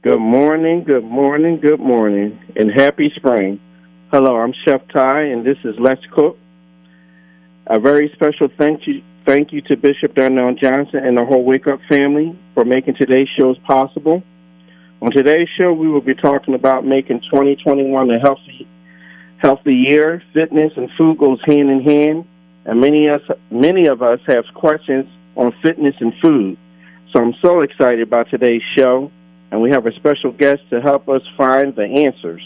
Good morning, good morning, good morning, and happy spring. Hello, I'm Chef Ty, and this is Let's Cook. A very special thank you to Bishop Darnell Johnson and the whole Wake Up family for making today's shows possible. On today's show, we will be talking about making 2021 a healthy year. Fitness and food goes hand in hand, and many of us have questions on fitness and food. So I'm so excited about today's show, and we have a special guest to help us find the answers.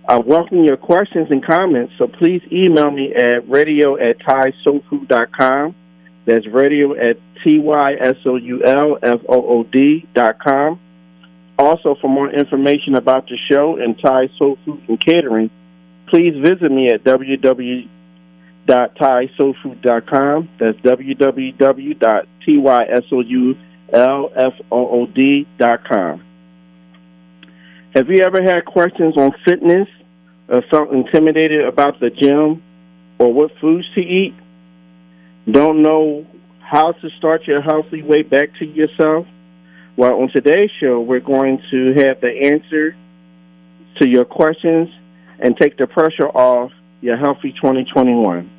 I welcome your questions and comments, so please email me at radio@thaisoulfood.com. That's radio@tysoulfood.com. Also, for more information about the show and Thai Soul Food and Catering, please visit me at www.thaisoulfood.com. That's www.tysoulfood.com. Have you ever had questions on fitness or felt intimidated about the gym or what foods to eat? Don't know how to start your healthy way back to yourself? Well, on today's show, we're going to have the answer to your questions and take the pressure off your healthy 2021.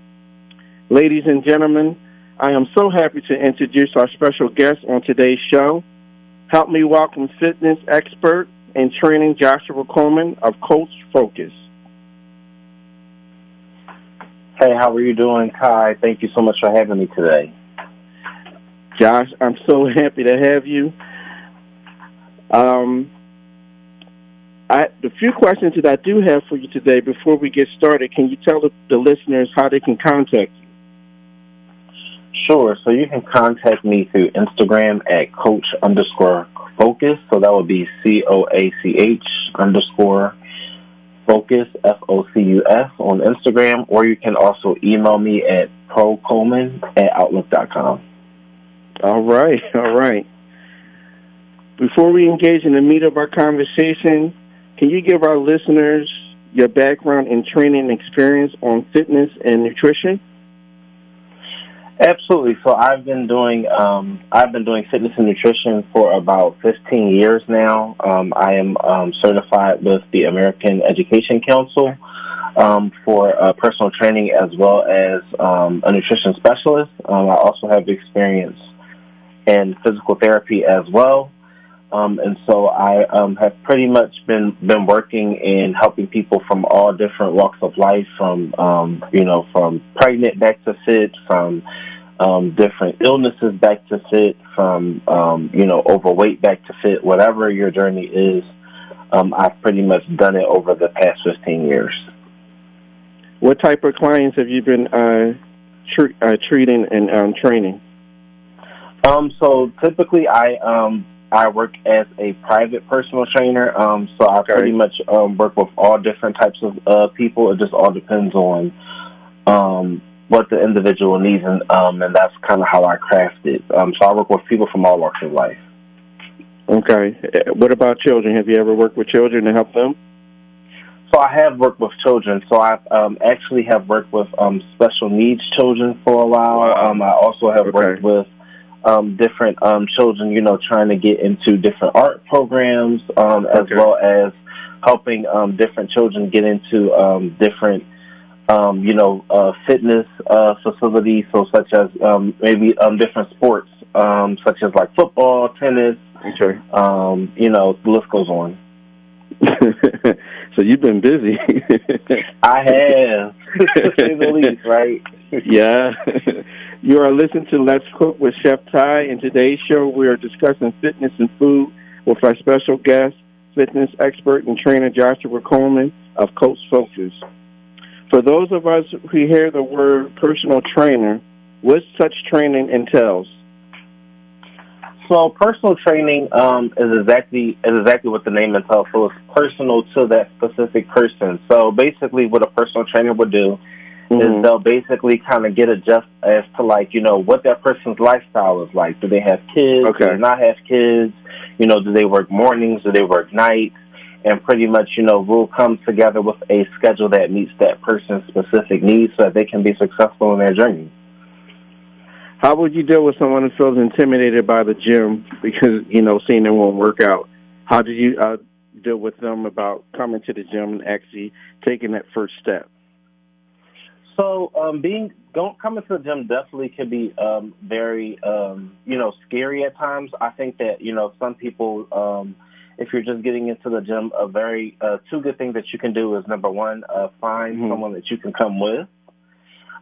Ladies and gentlemen, I am so happy to introduce our special guest on today's show. Help me welcome fitness expert and training Joshua Coleman of Coach Focus. Hey, how are you doing, Kai? Thank you so much for having me today. Josh, I'm so happy to have you. The few questions that I do have for you today before we get started, can you tell the listeners how they can contact you? Sure. So you can contact me through Instagram at Coach_Focus. So that would be COACH_Focus, FOCUS on Instagram, or you can also email me at procoleman@outlook.com. All right. Before we engage in the meat of our conversation, can you give our listeners your background and training experience on fitness and nutrition? Absolutely. So I've been doing fitness and nutrition for about 15 years now. I am certified with the American Education Council for personal training as well as a nutrition specialist. I also have experience in physical therapy as well. And so I have pretty much been working in helping people from all different walks of life, from pregnant back to fit, from different illnesses back to fit, from overweight back to fit. Whatever your journey is, I've pretty much done it over the past 15 years. What type of clients have you been treating and training? So typically I work as a private personal trainer, so I pretty much work with all different types of people. It just all depends on what the individual needs, and that's kind of how I craft it. So I work with people from all walks of life. Okay. What about children? Have you ever worked with children to help them? So I have worked with children. So I actually have worked with special needs children for a while. I also have worked with different children, trying to get into different art programs, as well as helping different children get into different, fitness facilities, so such as maybe different sports, such as like football, tennis, the list goes on. So you've been busy. I have, to say the least, right? Yeah. You are listening to Let's Cook with Chef Ty. In today's show, we are discussing fitness and food with our special guest, fitness expert and trainer Joshua Coleman of Coach Focus. For those of us who hear the word personal trainer, what such training entails? So personal training is exactly what the name entails. So it's personal to that specific person. So basically what a personal trainer would do is they'll basically kind of get a gist as to, what that person's lifestyle is like. Do they have kids? Do they not have kids? Do they work mornings? Do they work nights? And pretty much, we'll come together with a schedule that meets that person's specific needs so that they can be successful in their journey. How would you deal with someone who feels intimidated by the gym because, seeing them won't work out? How did you deal with them about coming to the gym and actually taking that first step? So, coming to the gym definitely can be very scary at times. I think that some people, if you're just getting into the gym, a very two good things that you can do is number one, find someone that you can come with.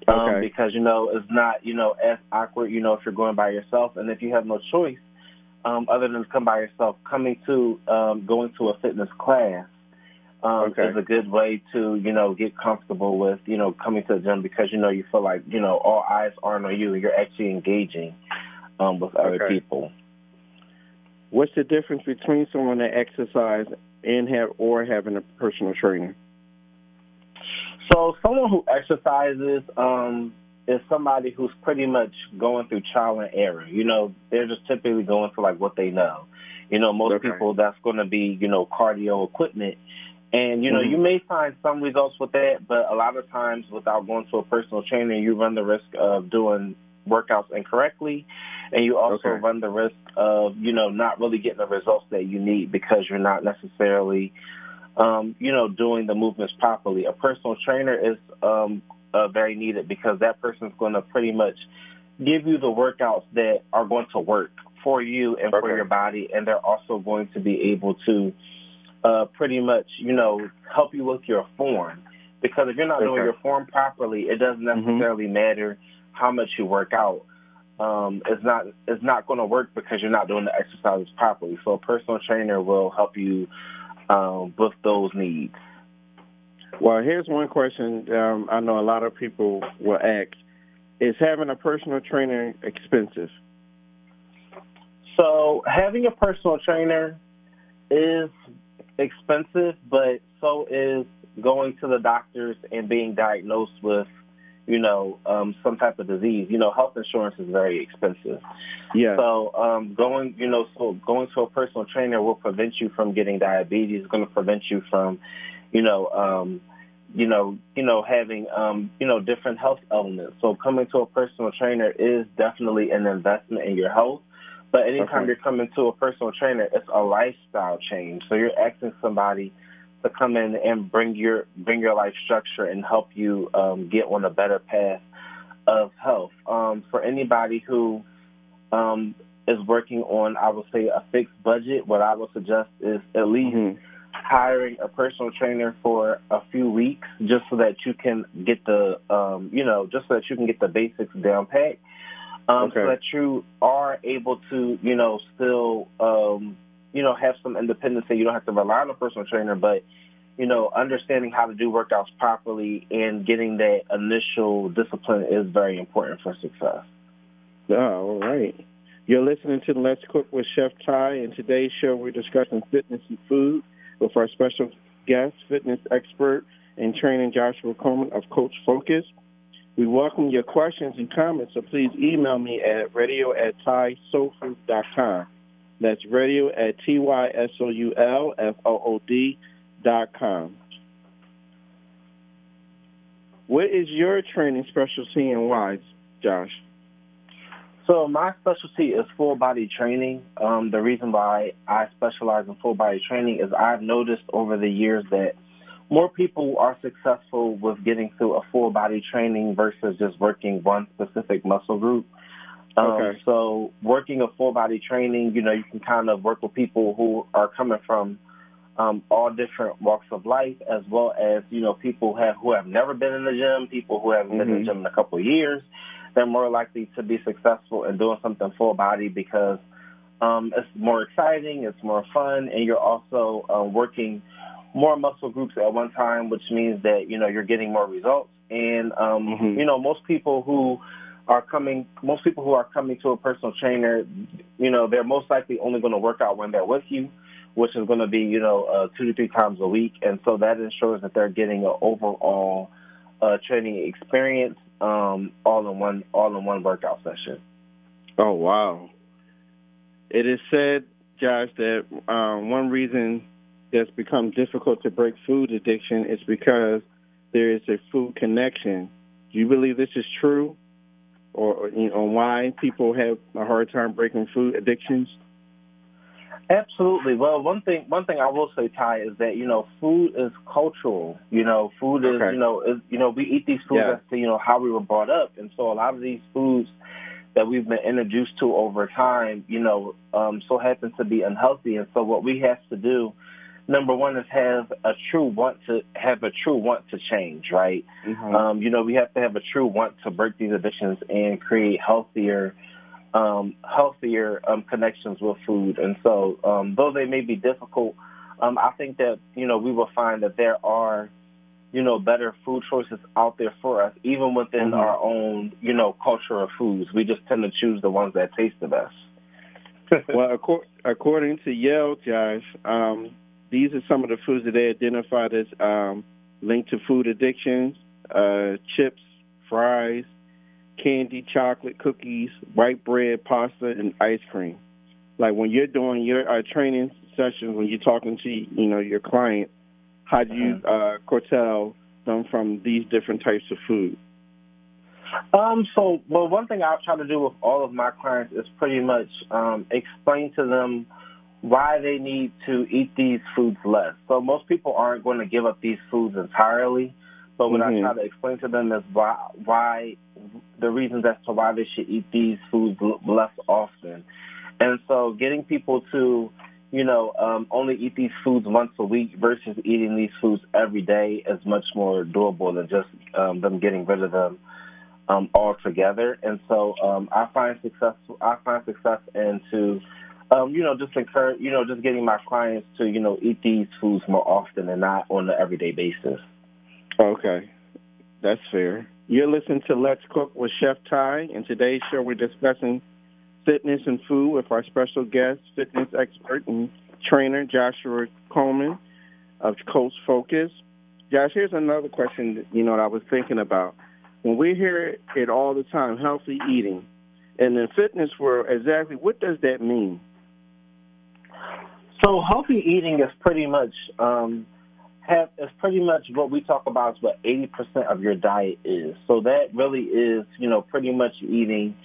Because it's not as awkward if you're going by yourself, and if you have no choice other than to come by yourself, going to a fitness class is a good way to get comfortable with coming to the gym, because you feel like all eyes are on you and you're actually engaging with other people. What's the difference between someone that exercises and having a personal trainer? So someone who exercises is somebody who's pretty much going through trial and error. They're just typically going for like what they know. Most people, that's going to be cardio equipment. And, you may find some results with that, but a lot of times without going to a personal trainer, you run the risk of doing workouts incorrectly, and you also run the risk of, not really getting the results that you need because you're not necessarily, doing the movements properly. A personal trainer is very needed because that person's going to pretty much give you the workouts that are going to work for you and for your body, and they're also going to be able to pretty much, help you with your form. Because if you're not doing your form properly, it doesn't necessarily matter how much you work out. It's not going to work because you're not doing the exercises properly. So a personal trainer will help you with those needs. Well, here's one question I know a lot of people will ask. Is having a personal trainer expensive? So having a personal trainer is expensive, but so is going to the doctors and being diagnosed with, some type of disease. Health insurance is very expensive. Yeah. So going to a personal trainer will prevent you from getting diabetes. It's going to prevent you from, having different health elements. So coming to a personal trainer is definitely an investment in your health. But anytime you're coming to a personal trainer, it's a lifestyle change. So you're asking somebody to come in and bring your life structure and help you get on a better path of health. For anybody who is working on, I would say, a fixed budget, what I would suggest is at least hiring a personal trainer for a few weeks, just so that you can get the basics down pat. So that you are able to, still, have some independence, and you don't have to rely on a personal trainer, but, understanding how to do workouts properly and getting that initial discipline is very important for success. All right. You're listening to Let's Cook with Chef Ty, and today's show we're discussing fitness and food with our special guest, fitness expert and training Joshua Coleman of Coach Focus. We welcome your questions and comments, so please email me at radio@thaisoulfood.com. That's radio@tysoulfood.com. What is your training specialty and why, Josh? So my specialty is full body training. The reason why I specialize in full body training is I've noticed over the years that more people are successful with getting through a full body training versus just working one specific muscle group. So working a full body training, you can kind of work with people who are coming from all different walks of life, as well as, people who have never been in the gym, people who haven't been in the gym in a couple of years. They're more likely to be successful in doing something full body because it's more exciting, it's more fun, and you're also working more muscle groups at one time, which means that, you're getting more results. And, most people who are coming to a personal trainer, they're most likely only going to work out when they're with you, which is going to be, 2 to 3 times a week. And so that ensures that they're getting an overall training experience all in one workout session. Oh, wow. It is said, Josh, that one reason that's become difficult to break food addiction is because there is a food connection. Do you believe this is true, or why people have a hard time breaking food addictions? Absolutely. Well, one thing I will say, Ty, is that food is cultural. Food is Okay. we eat these foods Yeah. as to how we were brought up, and so a lot of these foods that we've been introduced to over time, so happen to be unhealthy. And so what we have to do, number one, is have a true want to change, right? Mhm. We have to have a true want to break these addictions and create healthier connections with food. And so, though they may be difficult, I think that we will find that there are better food choices out there for us, even within Mhm. our own culture of foods. We just tend to choose the ones that taste the best. Well, according to Yale, Josh, these are some of the foods that they identified as linked to food addictions: chips, fries, candy, chocolate, cookies, white bread, pasta, and ice cream. Like when you're doing your training sessions, when you're talking to your client, how do you curtail them from these different types of food? Well, one thing I try to do with all of my clients is pretty much explain to them why they need to eat these foods less. So most people aren't going to give up these foods entirely, but what I Mhm. try to explain to them is why the reasons as to why they should eat these foods less often. And so getting people to only eat these foods once a week versus eating these foods every day is much more doable than just them getting rid of them altogether. And so I find success into just encourage just getting my clients to eat these foods more often and not on an everyday basis. Okay, that's fair. You're listening to Let's Cook with Chef Ty, and today's show we're discussing fitness and food with our special guest, fitness expert and trainer Joshua Coleman of Coach Focus. Josh, here's another question that I was thinking about. When we hear it all the time, healthy eating, in the fitness world, exactly what does that mean? So healthy eating is pretty much what we talk about is what 80% of your diet is. So that really is pretty much eating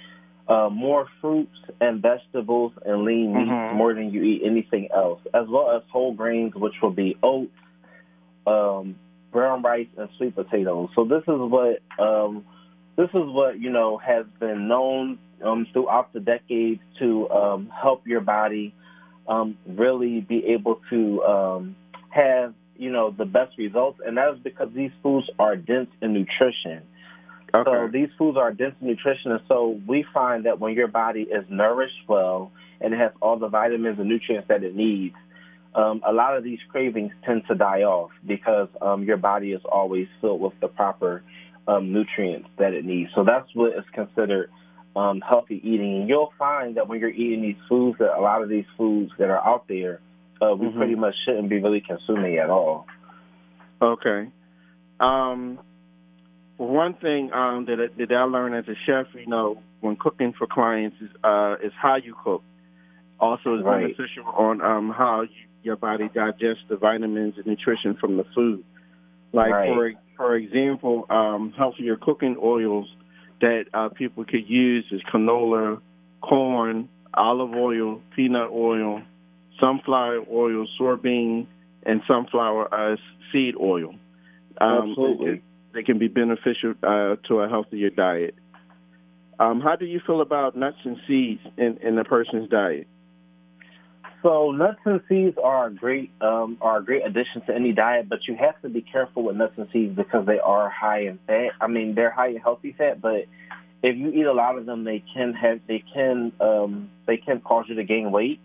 more fruits and vegetables and lean meats more than you eat anything else, as well as whole grains, which will be oats, brown rice, and sweet potatoes. So this is what has been known throughout the decades to help your body really be able to have the best results, and that is because these foods are dense in nutrition. Okay. So these foods are dense in nutrition, and so we find that when your body is nourished well and it has all the vitamins and nutrients that it needs, a lot of these cravings tend to die off because your body is always filled with the proper nutrients that it needs. So that's what is considered healthy eating. And you'll find that when you're eating these foods, that a lot of these foods that are out there, we pretty much shouldn't be really consuming at all. Okay. One thing that I learned as a chef, when cooking for clients is how you cook. Also, is Right. beneficial on how your body digests the vitamins and nutrition from the food. Like Right. for example, healthier cooking oils that people could use is canola, corn, olive oil, peanut oil, sunflower oil, soybean, and sunflower seed oil. Absolutely. They can be beneficial to a healthier diet. How do you feel about nuts and seeds in a person's diet? So nuts and seeds are a great addition to any diet, but you have to be careful with nuts and seeds because they are high in fat. I mean, they're high in healthy fat, but if you eat a lot of them, they can cause you to gain weight.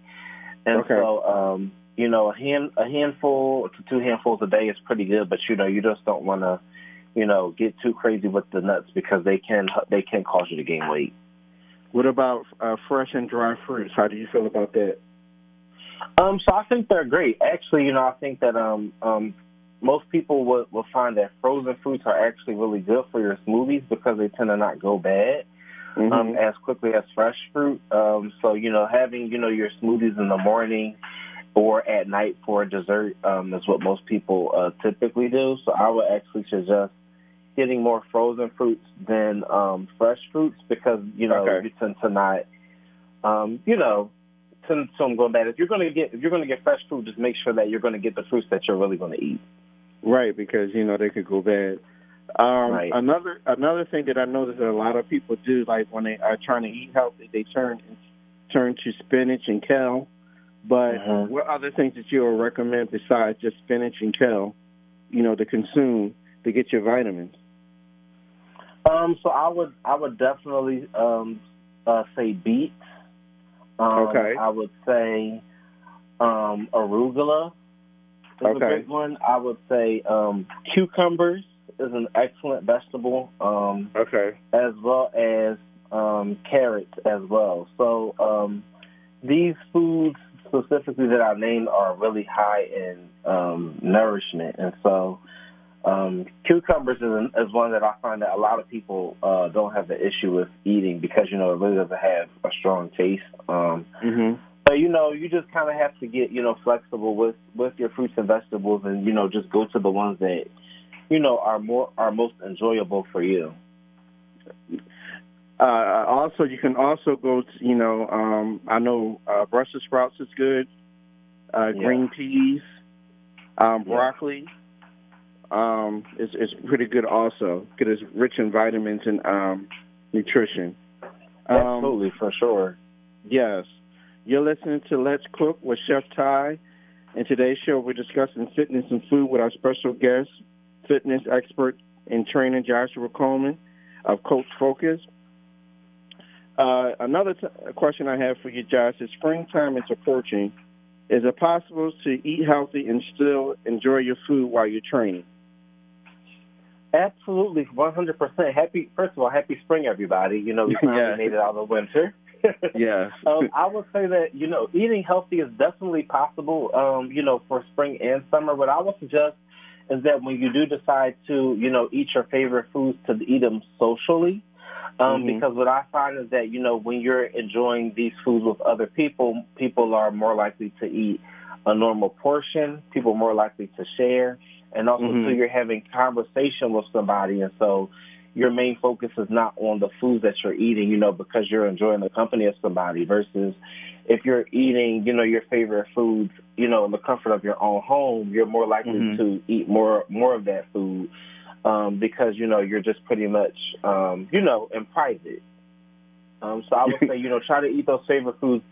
And so, a handful to two handfuls a day is pretty good, but you just don't want to get too crazy with the nuts because they can cause you to gain weight. What about fresh and dry fruits? How do you feel about that? So I think they're great. Actually, I think that most people will find that frozen fruits are actually really good for your smoothies because they tend to not go bad as quickly as fresh fruit. So having your smoothies in the morning or at night for dessert is what most people typically do. So I would actually suggest getting more frozen fruits than fresh fruits because you tend to not to them going bad. If you're going to get fresh fruit, just make sure that you're going to get the fruits that you're really going to eat. Right, because they could go bad. Right. Another thing that I noticed that a lot of people do, like when they are trying to eat healthy, they turn to spinach and kale. But what other things that you would recommend besides just spinach and kale, to consume to get your vitamins? So I would definitely say beets. Okay. I would say arugula is a great one. I would say cucumbers is an excellent vegetable. As well as carrots as well. So these foods specifically that I named are really high in nourishment, and so cucumbers is one that I find that a lot of people don't have the issue with eating because it really doesn't have a strong taste. But you just kind of have to get flexible with your fruits and vegetables, and just go to the ones that are most enjoyable for you. Also, you can also go to I know Brussels sprouts is good. Green peas, broccoli. Is pretty good also because it's rich in vitamins and nutrition. Absolutely, for sure. Yes. You're listening to Let's Cook with Chef Ty, and today's show we're discussing fitness and food with our special guest, fitness expert and trainer Joshua Coleman of Coach Focus. Another question I have for you, Josh, is springtime is approaching. Is it possible to eat healthy and still enjoy your food while you're training? Absolutely, 100%. First of all, happy spring, everybody. We finally made it out of the winter. Yes. I would say that, eating healthy is definitely possible, for spring and summer. What I would suggest is that when you do decide to, eat your favorite foods, to eat them socially. Because what I find is that, when you're enjoying these foods with other people, people are more likely to eat a normal portion, people are more likely to share, and also too, you're having conversation with somebody, and so your main focus is not on the foods that you're eating, because you're enjoying the company of somebody, versus if you're eating, your favorite foods, in the comfort of your own home, you're more likely to eat more of that food. Because, you're just pretty much, in private. So I would say, try to eat those favorite foods,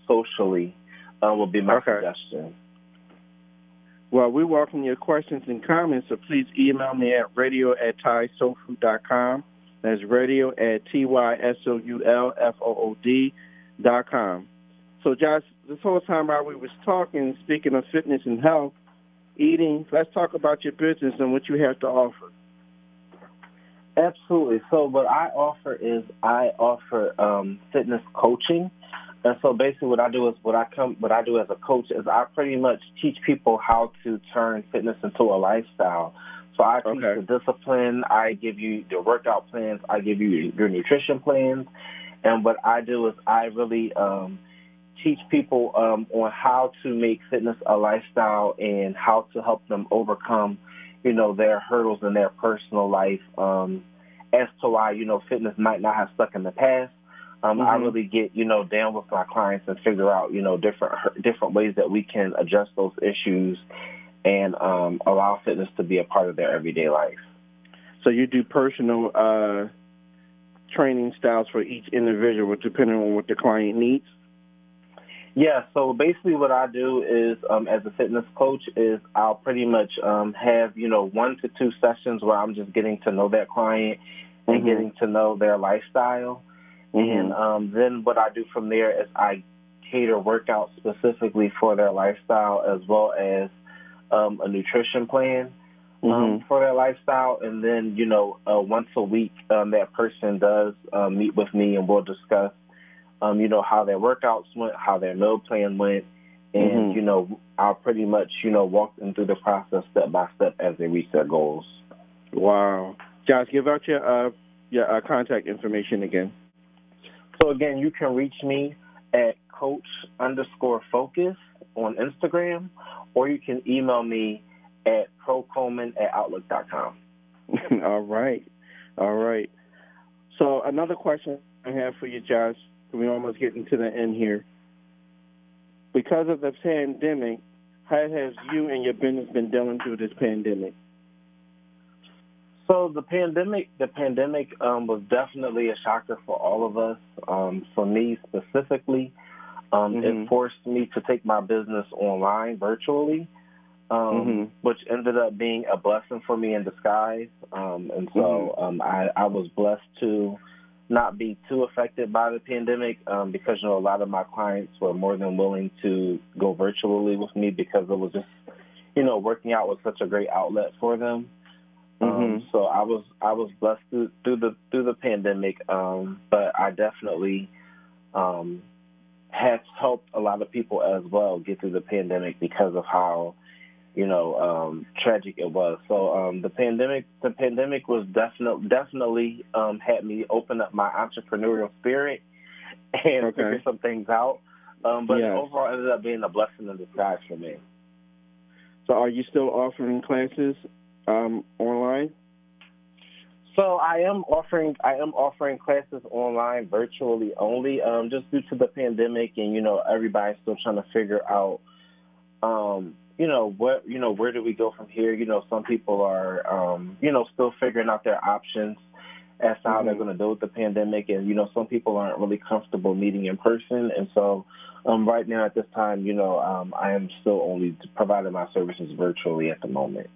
socially would be my suggestion. Well, we welcome your questions and comments, so please email me at radio@thaisoulfood.com. That's radio@TYSOULFOOD.com. So, Josh, this whole time while we was talking, speaking of fitness and health, eating, let's talk about your business and what you have to offer. Absolutely. So what I offer fitness coaching. And so basically what I do as a coach is I pretty much teach people how to turn fitness into a lifestyle. So I teach the discipline, I give you the workout plans, I give you your nutrition plans. And what I do is I really teach people on how to make fitness a lifestyle and how to help them overcome, their hurdles in their personal life, as to why, fitness might not have stuck in the past. I really get, down with my clients and figure out, different ways that we can address those issues and allow fitness to be a part of their everyday life. So you do personal training styles for each individual depending on what the client needs? Yeah, so basically what I do is, as a fitness coach, is I'll pretty much have, 1 to 2 sessions where I'm just getting to know that client and getting to know their lifestyle. And then what I do from there is I cater workouts specifically for their lifestyle, as well as a nutrition plan for their lifestyle. And then, once a week, that person does meet with me and we'll discuss how their workouts went, how their meal plan went, and, I'll pretty much, walk them through the process step by step as they reach their goals. Wow. Josh, give out your contact information again. So, again, you can reach me at coach_focus on Instagram, or you can email me at procoleman@outlook.com. All right. So another question I have for you, Josh. We're almost getting to the end here. because of the pandemic, how has you and your business been dealing through this pandemic? So the pandemic was definitely a shocker for all of us. For me specifically, it forced me to take my business online virtually, which ended up being a blessing for me in disguise. And so I was blessed to not be too affected by the pandemic because, a lot of my clients were more than willing to go virtually with me because it was just, working out was such a great outlet for them. So I was blessed through the pandemic, but I definitely has helped a lot of people as well get through the pandemic because of how tragic it was. So the pandemic was definitely had me open up my entrepreneurial spirit and figure some things out. But overall, it ended up being a blessing in disguise for me. So, are you still offering classes online? So I am offering classes online virtually only, just due to the pandemic and everybody's still trying to figure out where do we go from here? Some people are still figuring out their options as to how they're going to deal with the pandemic, and some people aren't really comfortable meeting in person, and so right now at this time, I am still only providing my services virtually at the moment.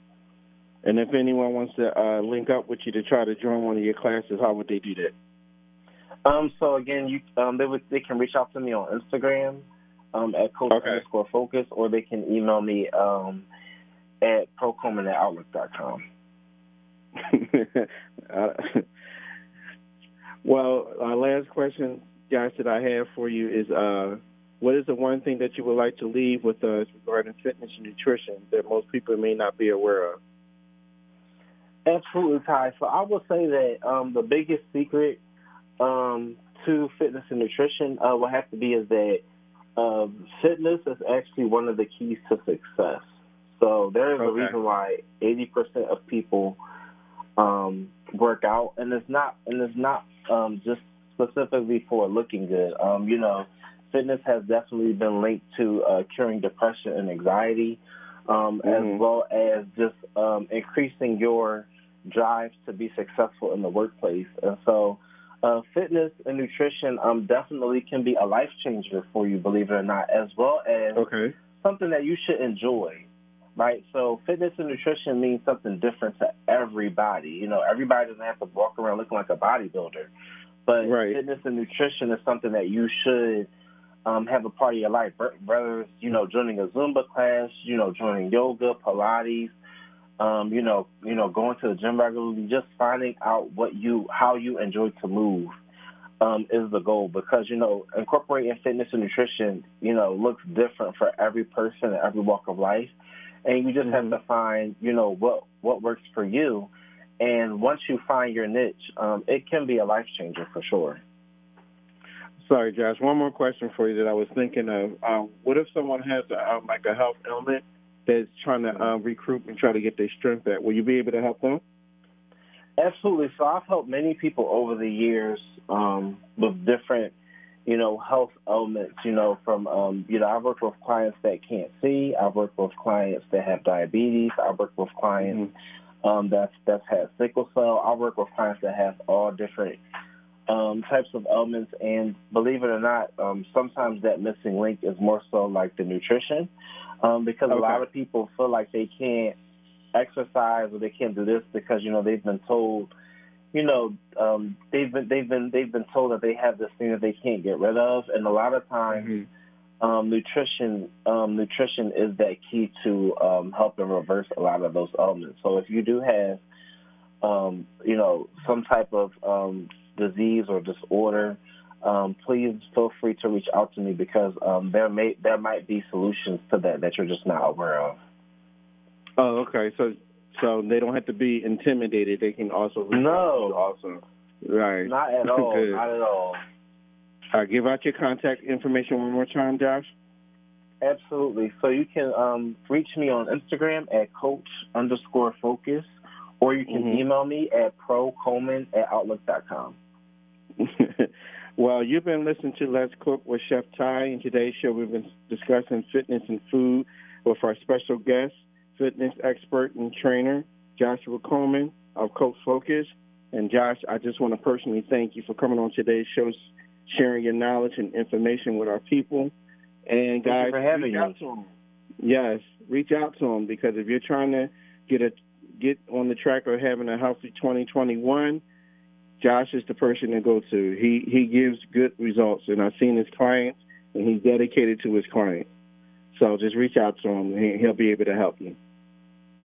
And if anyone wants to link up with you to try to join one of your classes, how would they do that? So again, they can reach out to me on Instagram at coach_focus, or they can email me at procoleman@outlook.com. Well, our last question, guys, that I have for you is, what is the one thing that you would like to leave with us regarding fitness and nutrition that most people may not be aware of? Absolutely, Ty. So I would say that the biggest secret to fitness and nutrition will have to be is that fitness is actually one of the keys to success. So there is a reason why 80% of people work out, and it's not just specifically for looking good. Fitness has definitely been linked to curing depression and anxiety, as well as just increasing your drive to be successful in the workplace. And so fitness and nutrition definitely can be a life changer for you, believe it or not, as well as something that you should enjoy, right? So fitness and nutrition means something different to everybody. Everybody doesn't have to walk around looking like a bodybuilder, but fitness and nutrition is something that you should have a part of your life, whether it's, joining a Zumba class, joining yoga, Pilates, going to the gym regularly, just finding out how you enjoy to move is the goal, because, incorporating fitness and nutrition, looks different for every person in every walk of life. And you just have to find, what works for you. And once you find your niche, it can be a life changer for sure. Sorry, Josh. One more question for you that I was thinking of. What if someone has a health ailment that's trying to recruit and try to get their strength back? Will you be able to help them? Absolutely. So I've helped many people over the years with different, health ailments. From I've worked with clients that can't see. I've worked with clients that have diabetes. I've worked with clients that's had sickle cell. I've worked with clients that have all different types of ailments, and believe it or not, sometimes that missing link is more so like the nutrition, because a lot of people feel like they can't exercise or they can't do this because they've been told, they've been told that they have this thing that they can't get rid of, and a lot of times nutrition is that key to helping reverse a lot of those ailments. So if you do have some type of disease or disorder, please feel free to reach out to me, because there might be solutions to that you're just not aware of. Oh, okay. So they don't have to be intimidated. They can also reach out. Awesome. Right. Not at all. Not at all. Give out your contact information one more time, Josh. Absolutely. So you can reach me on Instagram at coach_focus, or you can email me at procoleman@outlook.com. Well, you've been listening to Let's Cook with Chef Ty. In today's show, we've been discussing fitness and food with our special guest, fitness expert and trainer, Joshua Coleman of Coach Focus. And Josh, I just want to personally thank you for coming on today's show, sharing your knowledge and information with our people. And guys, thank you for having reach out to them. Yes, reach out to them, because if you're trying to get on the track of having a healthy 2021, Josh is the person to go to. He gives good results, and I've seen his clients, and he's dedicated to his clients. So just reach out to him, and he'll be able to help you.